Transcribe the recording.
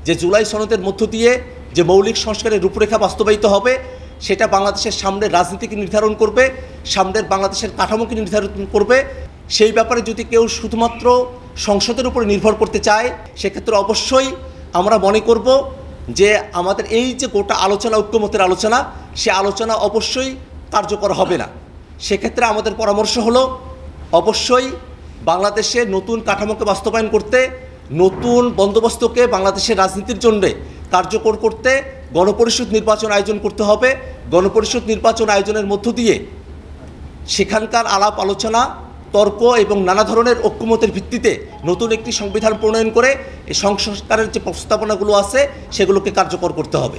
যে জুলাই সনদের মধ্য দিয়ে যে মৌলিক সংস্কারের রূপরেখা বাস্তবায়িত হবে সেটা বাংলাদেশের সামনের রাজনীতিকে নির্ধারণ করবে, সামনের বাংলাদেশের কাঠামোকে নির্ধারণ করবে। সেই ব্যাপারে যদি কেউ শুধুমাত্র সংসদের উপরে নির্ভর করতে চায়, সেক্ষেত্রে অবশ্যই আমরা মনে করব যে আমাদের এই যে গোটা আলোচনা, ঐক্যমতের আলোচনা, সে আলোচনা অবশ্যই কার্যকর হবে না। সেক্ষেত্রে আমাদের পরামর্শ হলো অবশ্যই বাংলাদেশের নতুন কাঠামোকে বাস্তবায়ন করতে, নতুন বন্দোবস্তকে বাংলাদেশের রাজনীতির জন্য কার্যকর করতে গণপরিষদ নির্বাচন আয়োজন করতে হবে। গণপরিষদ নির্বাচন আয়োজনের মধ্য দিয়ে সেখানকার আলাপ আলোচনা, তর্ক এবং নানা ধরনের ঐক্যমতের ভিত্তিতে নতুন একটি সংবিধান প্রণয়ন করে এই সংস্কারের যে প্রস্তাবনাগুলো আছে সেগুলোকে কার্যকর করতে হবে।